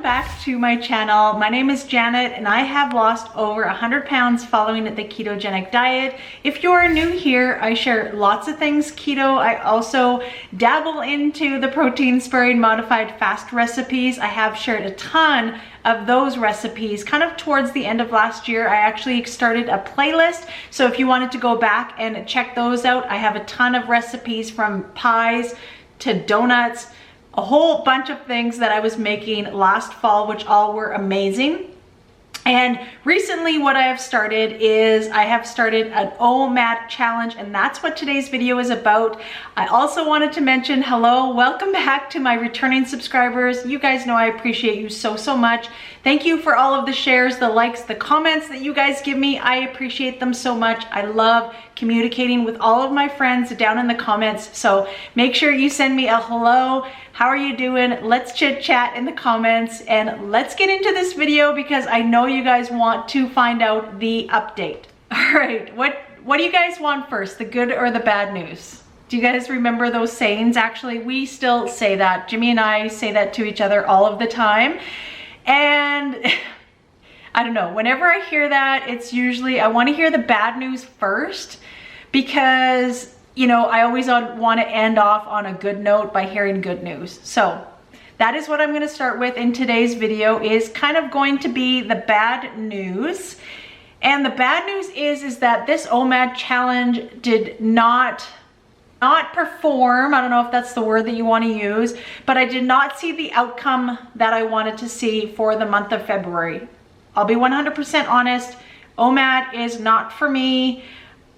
back to my channel. My name is Janet and I have lost over 100 pounds following the ketogenic diet. If you're new here, I share lots of things keto. I also dabble into the protein sparing modified fast recipes. I have shared a ton of those recipes kind of towards the end of last year. I actually started a playlist, so if you wanted to go back and check those out, I have a ton of recipes from pies to donuts, a whole bunch of things that I was making last fall, which all were amazing. And recently what I have started is I have started an OMAD challenge, and that's what today's video is about. I also wanted to mention hello, welcome back to my returning subscribers. You guys know I appreciate you so much. Thank you for all of the shares, the likes, the comments that you guys give me. I appreciate them so much. I love communicating with all of my friends down in the comments. So make sure you send me a hello. How are you doing? Let's chit chat in the comments and let's get into this video because I know you guys want to find out the update. All right, what do you guys want first, the good or the bad news? Do you guys remember those sayings? Actually, we still say that. Jimmy and I say that to each other all of the time. And I don't know, whenever I hear that, it's usually, I want to hear the bad news first because, you know, I always want to end off on a good note by hearing good news. So that is what I'm going to start with in today's video, is kind of going to be the bad news. And the bad news is that this OMAD challenge did not perform. I don't know if that's the word that you want to use, but I did not see the outcome that I wanted to see for the month of February. I'll be 100% honest. OMAD is not for me.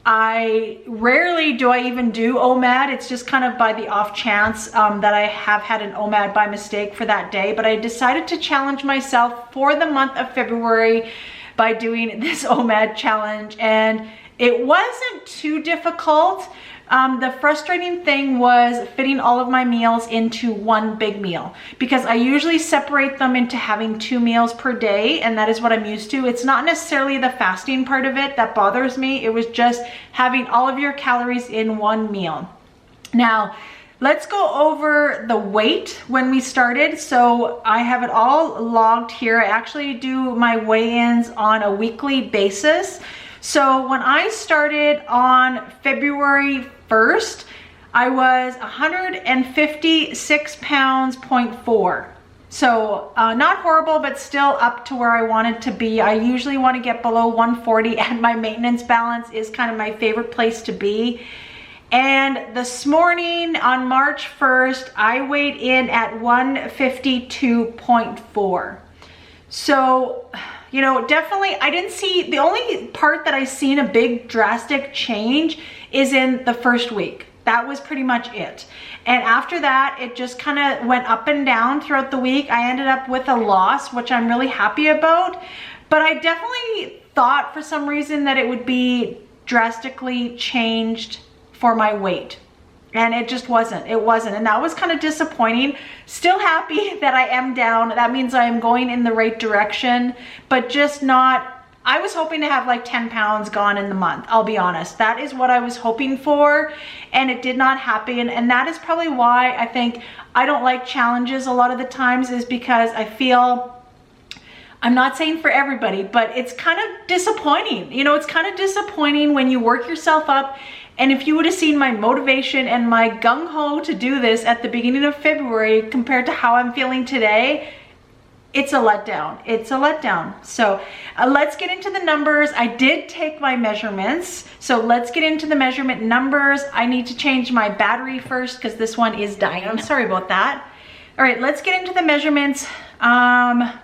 I rarely do I even do OMAD. It's just kind of by the off chance that I have had an OMAD by mistake for that day, but I decided to challenge myself for the month of February by doing this OMAD challenge, and it wasn't too difficult. The frustrating thing was fitting all of my meals into one big meal, because I usually separate them into having 2 meals per day, and that is what I'm used to. It's not necessarily the fasting part of it that bothers me. It was just having all of your calories in one meal. Now, let's go over the weight when we started. So I have it all logged here. I actually do my weigh-ins on a weekly basis. So when I started on February 1st, I was 156 pounds, 0.4. So not horrible, but still up to where I wanted to be. I usually want to get below 140, and my maintenance balance is kind of my favorite place to be. And this morning on March 1st, I weighed in at 152.4. So, you know, definitely I didn't see, the only part that I seen a big drastic change is in the first week. That was pretty much it. And after that, it just kind of went up and down throughout the week. I ended up with a loss, which I'm really happy about. But I definitely thought for some reason that it would be drastically changed for my weight. And it just wasn't. It wasn't. And that was kind of disappointing. Still happy that I am down. That means I am going in the right direction, but just not, I was hoping to have like 10 pounds gone in the month. I'll be honest. That is what I was hoping for, and it did not happen. And that is probably why I think I don't like challenges a lot of the times, is because I feel, I'm not saying for everybody, but it's kind of disappointing. You know, it's kind of disappointing when you work yourself up. And if you would have seen my motivation and my gung-ho to do this at the beginning of February compared to how I'm feeling today, it's a letdown. It's a letdown. So let's get into the numbers. I did take my measurements. So let's get into the measurement numbers. I need to change my battery first because this one is dying. I'm sorry about that. All right, let's get into the measurements. I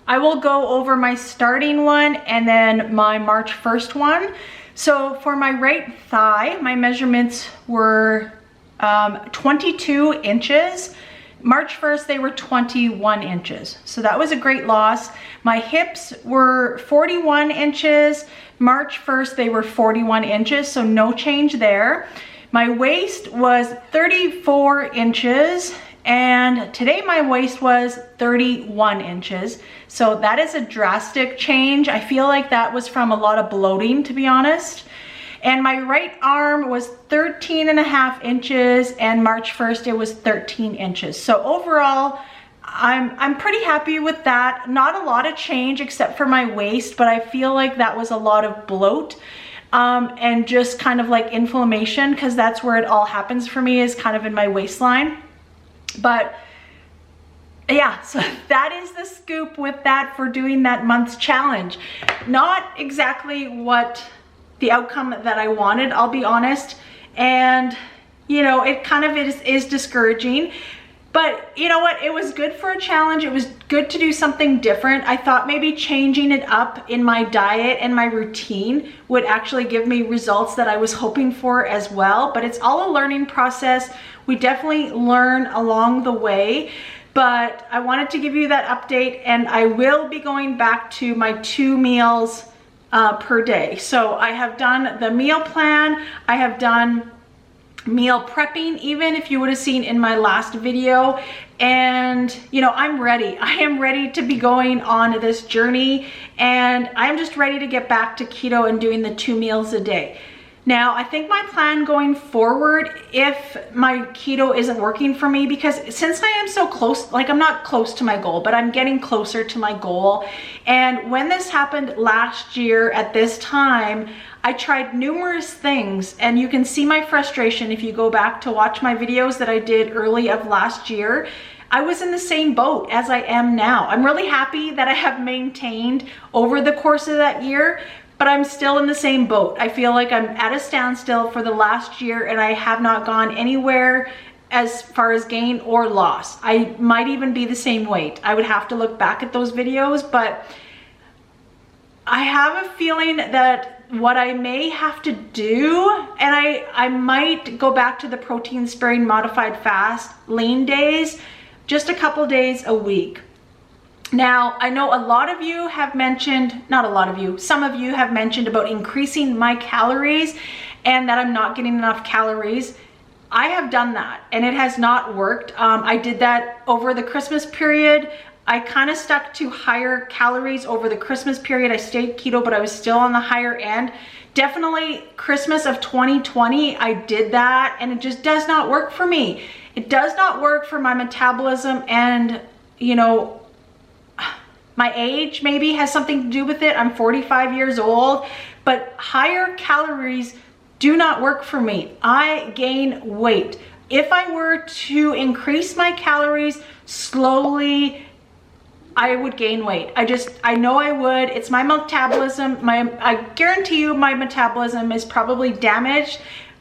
will go over my starting one and then my March 1st one. So for my right thigh, my measurements were 22 inches. March 1st, they were 21 inches. So that was a great loss. My hips were 41 inches. March 1st, they were 41 inches, so no change there. My waist was 34 inches. And today my waist was 31 inches. So that is a drastic change. I feel like that was from a lot of bloating, to be honest. And my right arm was 13.5 inches, and March 1st it was 13 inches. So overall, I'm pretty happy with that. Not a lot of change except for my waist, but I feel like that was a lot of bloat and just kind of like inflammation, because that's where it all happens for me, is kind of in my waistline. But yeah, so that is the scoop with that for doing that month's challenge. Not exactly what the outcome that I wanted, I'll be honest. And you know, it kind of is discouraging. But you know what, it was good for a challenge. It was good to do something different. I thought maybe changing it up in my diet and my routine would actually give me results that I was hoping for as well. But it's all a learning process. We definitely learn along the way. But I wanted to give you that update, and I will be going back to my 2 meals per day. So I have done the meal plan. I have done meal prepping, even if you would have seen in my last video. And you know, I'm ready. I am ready to be going on this journey, and I'm just ready to get back to keto and doing the 2 meals a day. Now, I think my plan going forward, if my keto isn't working for me, because since I am so close, like I'm not close to my goal, but I'm getting closer to my goal. And when this happened last year at this time, I tried numerous things, and you can see my frustration if you go back to watch my videos that I did early of last year. I was in the same boat as I am now. I'm really happy that I have maintained over the course of that year, but I'm still in the same boat. I feel like I'm at a standstill for the last year, and I have not gone anywhere as far as gain or loss. I might even be the same weight. I would have to look back at those videos, but I have a feeling that what I may have to do, and I might go back to the protein sparing modified fast lean days, just a couple days a week. Now, I know a lot of you have mentioned, not a lot of you, some of you have mentioned about increasing my calories and that I'm not getting enough calories. I have done that and it has not worked. I did that over the Christmas period. I kind of stuck to higher calories over the Christmas period. I stayed keto, but I was still on the higher end. Definitely Christmas of 2020, I did that, and it just does not work for me. It does not work for my metabolism, and you know, my age maybe has something to do with it. I'm 45 years old, but higher calories do not work for me. I gain weight. If I were to increase my calories slowly, I would gain weight. I know I would. It's my metabolism. I guarantee you my metabolism is probably damaged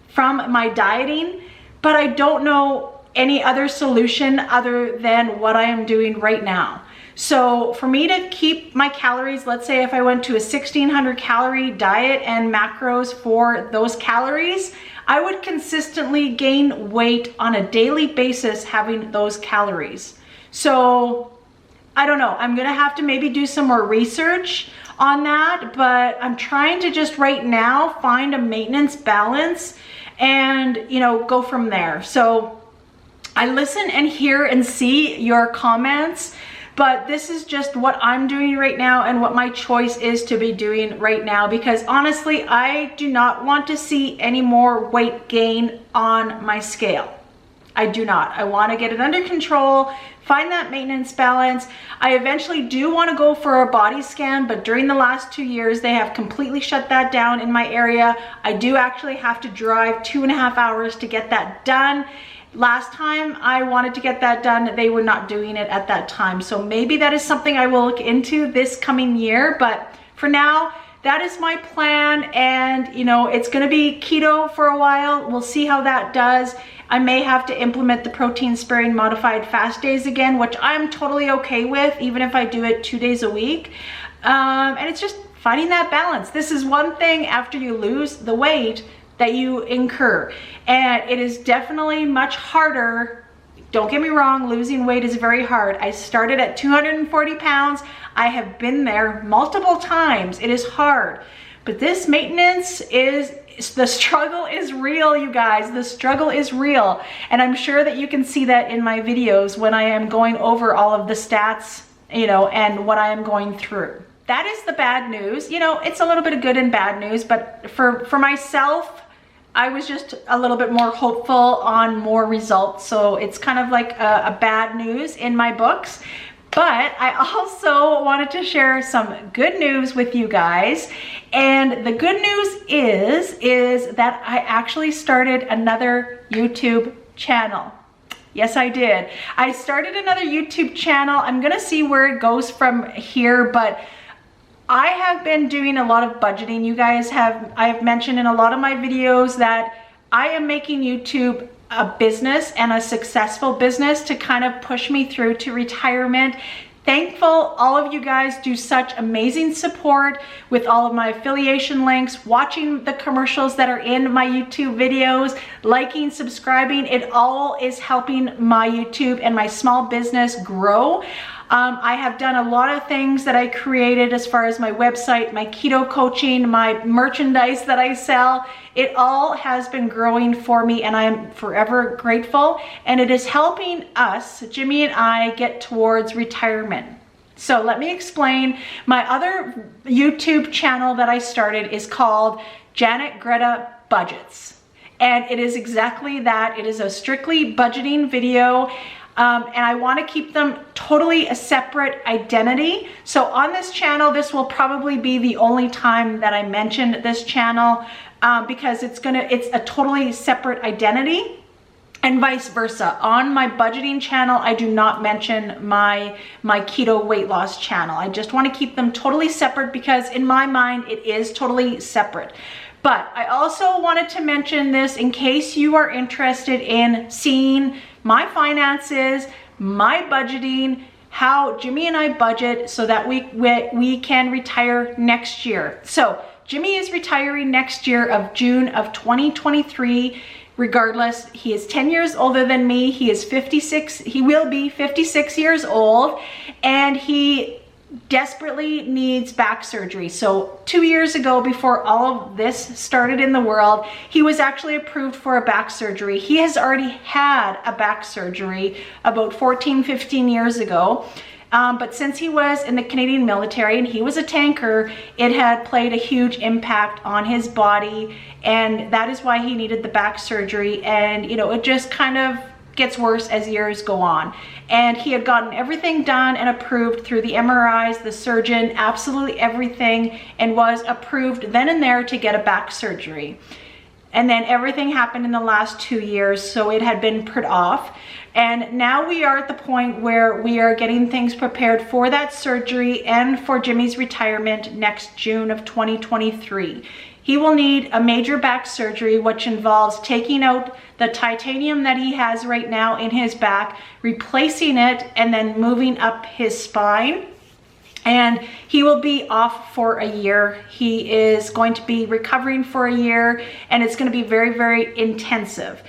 from my dieting, but I don't know any other solution other than what I am doing right now. So for me to keep my calories, let's say if I went to a 1600 calorie diet and macros for those calories, I would consistently gain weight on a daily basis having those calories. So I don't know, I'm gonna have to maybe do some more research on that, but I'm trying to just right now find a maintenance balance and, you know, go from there. So I listen and hear and see your comments, but this is just what I'm doing right now and what my choice is to be doing right now, because honestly, I do not want to see any more weight gain on my scale. I do not. I want to get it under control, find that maintenance balance. I eventually do want to go for a body scan, but during the last 2 years, they have completely shut that down in my area. I do actually have to drive 2.5 hours to get that done. Last time I wanted to get that done, they were not doing it at that time. So maybe that is something I will look into this coming year. But for now, that is my plan. And you know, it's gonna be keto for a while. We'll see how that does. I may have to implement the protein sparing modified fast days again, which I'm totally okay with, even if I do it 2 days a week. And it's just finding that balance. This is one thing after you lose the weight that you incur. And it is definitely much harder. Don't get me wrong, losing weight is very hard. I started at 240 pounds. I have been there multiple times. It is hard. But this maintenance is, the struggle is real, you guys. The struggle is real. And I'm sure that you can see that in my videos when I am going over all of the stats, you know, and what I am going through. That is the bad news. You know, it's a little bit of good and bad news, but for myself, I was just a little bit more hopeful on more results. So it's kind of like a bad news in my books. But I also wanted to share some good news with you guys. And the good news is that I actually started another YouTube channel. Yes, I did. I started another YouTube channel. I'm gonna see where it goes from here, but I have been doing a lot of budgeting. You guys I've mentioned in a lot of my videos that I am making YouTube a business and a successful business to kind of push me through to retirement. Thankful all of you guys do such amazing support with all of my affiliation links, watching the commercials that are in my YouTube videos, liking, subscribing. It all is helping my YouTube and my small business grow. I have done a lot of things that I created as far as my website, my keto coaching, my merchandise that I sell. It all has been growing for me and I'm forever grateful. And it is helping us, Jimmy and I, get towards retirement. So let me explain. My other YouTube channel that I started is called Janet Greta Budgets. And it is exactly that. It is a strictly budgeting video. And I want to keep them totally a separate identity. So on this channel, this will probably be the only time that I mention this channel because it's a totally separate identity, and vice versa. On my budgeting channel, I do not mention my keto weight loss channel. I just want to keep them totally separate because in my mind, it is totally separate. But I also wanted to mention this in case you are interested in seeing my finances, my budgeting, how Jimmy and I budget so that we can retire next year. So Jimmy is retiring next year of June of 2023. Regardless, he is 10 years older than me. He is 56. He will be 56 years old, and he desperately needs back surgery. So 2 years ago, before all of this started in the world, he was actually approved for a back surgery. He has already had a back surgery about 14, 15 years ago. But since he was in the Canadian military and he was a tanker, it had played a huge impact on his body. And that is why he needed the back surgery. And, you know, it just kind of gets worse as years go on. And he had gotten everything done and approved through the MRIs, the surgeon, absolutely everything, and was approved then and there to get a back surgery. And then everything happened in the last 2 years, so it had been put off. And now we are at the point where we are getting things prepared for that surgery and for Jimmy's retirement next June of 2023. He will need a major back surgery, which involves taking out the titanium that he has right now in his back, replacing it, and then moving up his spine. And he will be off for a year. He is going to be recovering for a year, and it's going to be very, very intensive.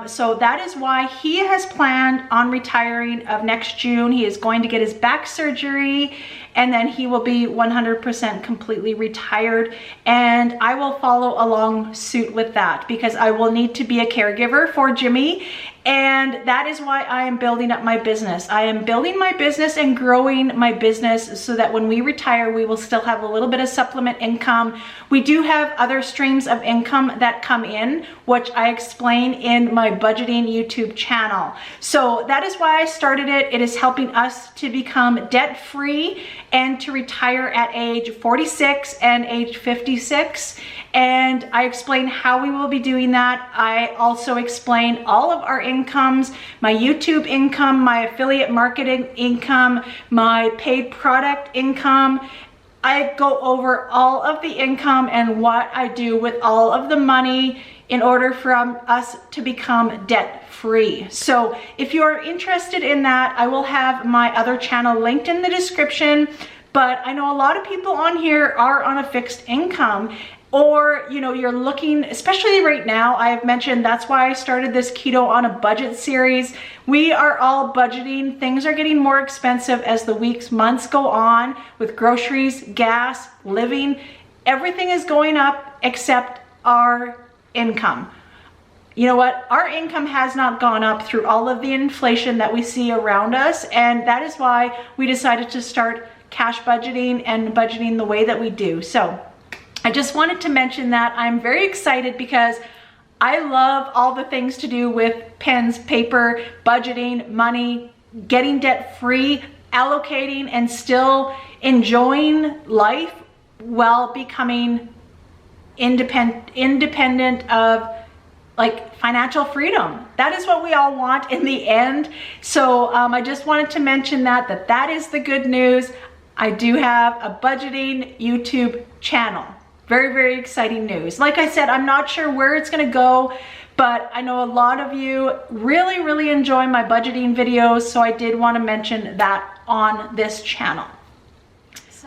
So that is why he has planned on retiring of next June. He is going to get his back surgery, and then he will be 100% completely retired. And I will follow along suit with that because I will need to be a caregiver for Jimmy. And that is why I am building up my business. I am building my business and growing my business so that when we retire, we will still have a little bit of supplement income. We do have other streams of income that come in, which I explain in my budgeting YouTube channel. So that is why I started it. It is helping us to become debt-free and to retire at age 46 and age 56. And I explain how we will be doing that. I also explain all of our incomes, my YouTube income, my affiliate marketing income, my paid product income. I go over all of the income and what I do with all of the money in order for us to become debt-free. So if you are interested in that, I will have my other channel linked in the description. But I know a lot of people on here are on a fixed income, or you know, you're looking, especially right now, I have mentioned that's why I started this keto on a budget series. We are all budgeting. Things are getting more expensive as the weeks, months go on with groceries, gas, living. Everything is going up except our income. You know what? Our income has not gone up through all of the inflation that we see around us, and that is why we decided to start cash budgeting and budgeting the way that we do. So I just wanted to mention that I'm very excited because I love all the things to do with pens, paper, budgeting, money, getting debt free, allocating, and still enjoying life while becoming independent of like financial freedom. That is what we all want in the end. So I just wanted to mention that is the good news. I do have a budgeting YouTube channel. Very, very exciting news. Like I said, I'm not sure where it's gonna go, but I know a lot of you really, really enjoy my budgeting videos, so I did want to mention that on this channel.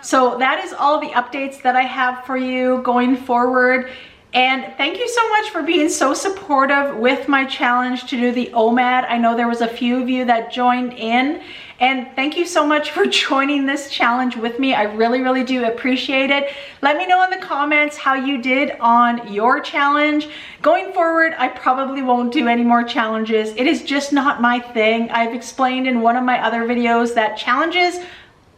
So that is all the updates that I have for you going forward. And thank you so much for being so supportive with my challenge to do the OMAD. I know there was a few of you that joined in, and thank you so much for joining this challenge with me. I really, really do appreciate it. Let me know in the comments how you did on your challenge. Going forward, I probably won't do any more challenges. It is just not my thing. I've explained in one of my other videos that challenges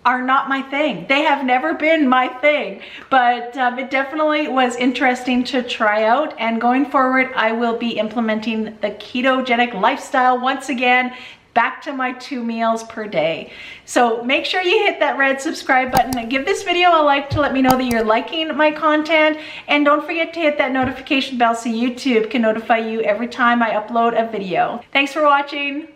are not my thing. They have never been my thing, but it definitely was interesting to try out. And going forward, I will be implementing the ketogenic lifestyle once again, back to my 2 meals per day. So make sure you hit that red subscribe button and give this video a like to let me know that you're liking my content. And don't forget to hit that notification bell so YouTube can notify you every time I upload a video. Thanks for watching.